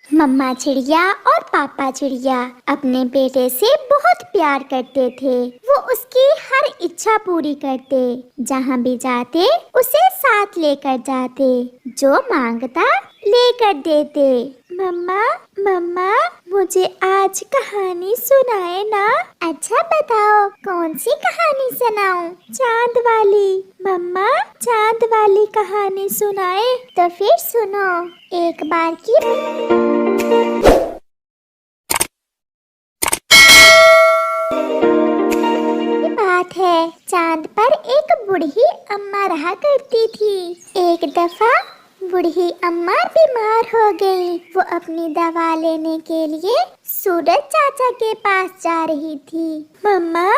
मम्मा चिड़िया और पापा चिड़िया अपने बेटे से बहुत प्यार करते थे। वो उसकी हर इच्छा पूरी करते, जहाँ भी जाते उसे साथ लेकर जाते, जो मांगता लेकर देते। मम्मा मम्मा मुझे आज कहानी सुनाए ना। अच्छा बताओ कौन सी कहानी सुनाऊं? चांद वाली। मम्मा चांद वाली कहानी सुनाए? तो फिर सुनो। एक बार की बात है, चांद पर एक बूढ़ी अम्मा रहा करती थी। एक दफा बूढ़ी अम्मा बीमार हो गई। वो अपनी दवा लेने के लिए सूरज चाचा के पास जा रही थी। मम्मा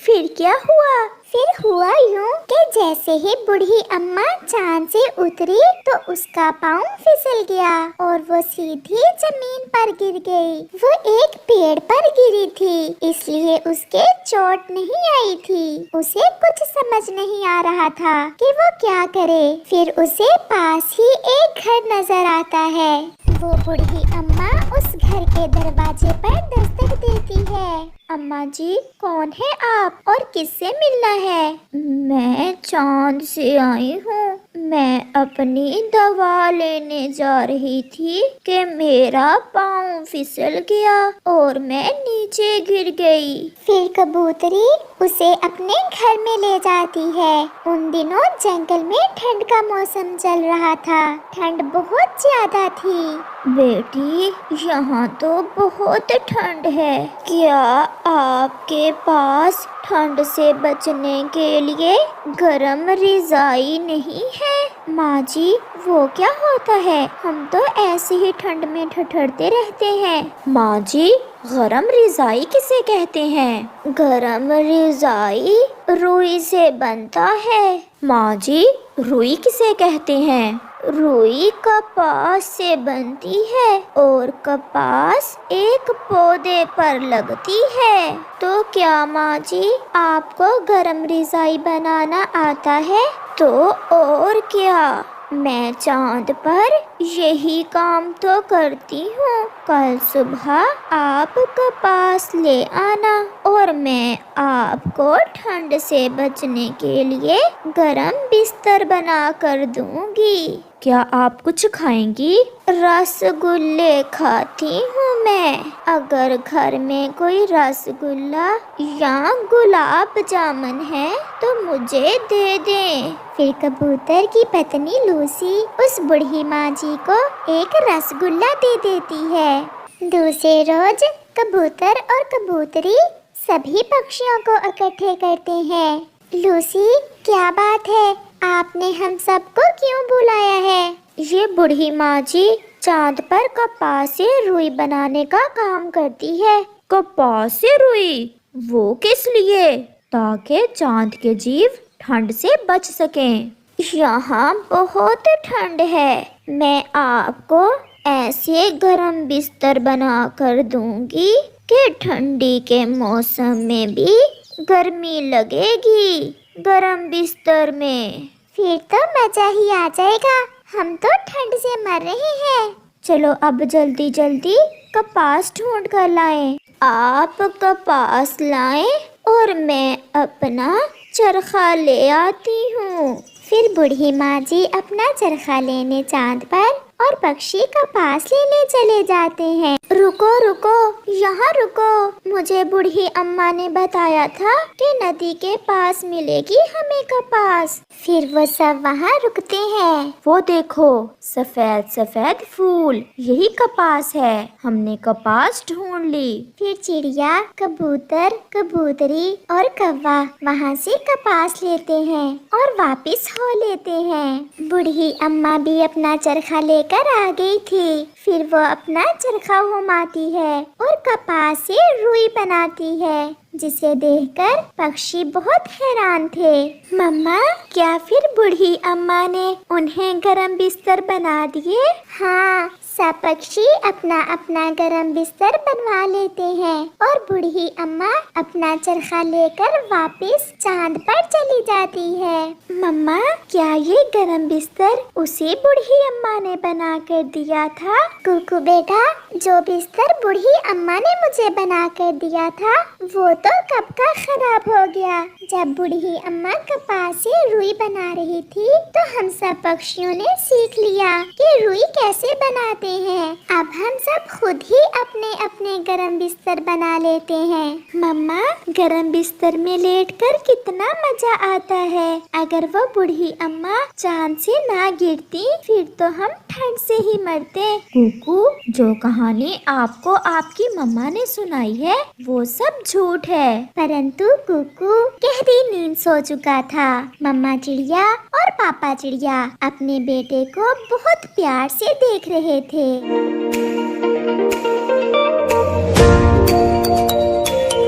फिर क्या हुआ? फिर हुआ यूं कि जैसे ही बूढ़ी अम्मा चांद से उतरी तो उसका पाँव फिसल गया और वो सीधी जमीन पर गिर गई। वो एक पेड़ पर गिरी थी, इसलिए उसके चोट नहीं आई थी। उसे कुछ समझ नहीं आ रहा था कि वो क्या करे। फिर उसे पास ही एक घर नजर आता है। वो बूढ़ी अम्मा उस घर के दरवाजे पर दस्तक देती है। अम्मा जी, कौन है आप और किससे मिलना है? मैं चांद से आई हूँ। मैं अपनी दवा लेने जा रही थी कि मेरा पाँव फिसल गया और मैं नीचे गिर गई। फिर कबूतरी उसे अपने घर में ले जाती है। उन दिनों जंगल में ठंड का मौसम चल रहा था। ठंड बहुत ज्यादा थी। बेटी, यहाँ तो बहुत ठंड है। क्या आपके पास ठंड से बचने के लिए गरम रज़ाई नहीं है? माँ जी, वो क्या होता है? हम तो ऐसे ही ठंड में ठठरते रहते हैं। माँ जी, गरम रज़ाई किसे कहते हैं? गरम रज़ाई रुई से बनता है। माँ जी, रुई किसे कहते हैं? रुई कपास से बनती है और कपास एक पौधे पर लगती है। तो क्या माँ जी, आपको गरम रज़ाई बनाना आता है? तो और क्या, मैं चांद पर यही काम तो करती हूँ। कल सुबह आप कपास ले आना और मैं आपको ठंड से बचने के लिए गरम बिस्तर बना कर दूंगी। क्या आप कुछ खाएंगी? रसगुल्ले खाती हूँ मैं। अगर घर में कोई रसगुल्ला या गुलाब जामुन है तो मुझे दे दें। फिर कबूतर की पत्नी लूसी उस बूढ़ी माँ जी को एक रसगुल्ला दे देती है। दूसरे रोज कबूतर और कबूतरी सभी पक्षियों को इकट्ठे करते हैं। लूसी, क्या बात है? आपने हम सबको क्यों बुलाया है? ये बूढ़ी माँ जी चांद पर कपास से रुई बनाने का काम करती है। कपास से रुई? वो किस लिए? ताकि चांद के जीव ठंड से बच सकें। यहाँ बहुत ठंड है। मैं आपको ऐसे गरम बिस्तर बना कर दूंगी कि ठंडी के मौसम में भी गर्मी लगेगी गरम बिस्तर में। फिर तो मजा ही आ जाएगा। हम तो ठंड से मर रहे हैं। चलो अब जल्दी जल्दी कपास ढूंढ कर लाएं। आप कपास लाएं और मैं अपना चरखा ले आती हूँ। फिर बूढ़ी माँ जी अपना चरखा लेने चांद पर और पक्षी कपास लेने चले जाते हैं। रुको रुको, यहाँ रुको। मुझे बूढ़ी अम्मा ने बताया था कि नदी के पास मिलेगी हमें कपास। फिर वो सब वहाँ रुकते हैं। वो देखो, सफेद सफेद फूल, यही कपास है। हमने कपास ढूंढ ली। फिर चिड़िया, कबूतर, कबूतरी और कौवा वहाँ से कपास लेते हैं और वापस हो लेते हैं। बूढ़ी अम्मा भी अपना चरखा लेकर आ गई थी। फिर वो अपना चरखा घुमाती है और कपास से रुई बनाती है, जिसे देखकर पक्षी बहुत हैरान थे। मम्मा, क्या फिर बूढ़ी अम्मा ने उन्हें गरम बिस्तर बना दिए? हाँ, सब पक्षी अपना अपना गरम बिस्तर बनवा लेते हैं और बूढ़ी अम्मा अपना चरखा लेकर वापस चांद पर चली जाती है। मम्मा, क्या ये गरम बिस्तर उसी बूढ़ी अम्मा ने बना कर दिया था? कुकू बेटा, जो बिस्तर बूढ़ी अम्मा ने मुझे बना कर दिया था वो तो कब का खराब हो गया। जब बूढ़ी अम्मा कपास से रुई बना रही थी तो हम सब पक्षियों ने सीख लिया कि रुई कैसे बनाते हैं। अब हम सब खुद ही अपने अपने गरम बिस्तर बना लेते हैं। मम्मा, गरम बिस्तर में लेटकर कितना मजा आता है। अगर वो बूढ़ी अम्मा चांद से ना गिरती फिर तो हम ठंड से ही मरते। कुकू, जो कहानी आपको आपकी मम्मा ने सुनाई है वो सब झूठ है। परंतु कुकू गहरी नींद सो चुका था। मम्मा चिड़िया और पापा चिड़िया अपने बेटे को बहुत प्यार से देख रहे थे।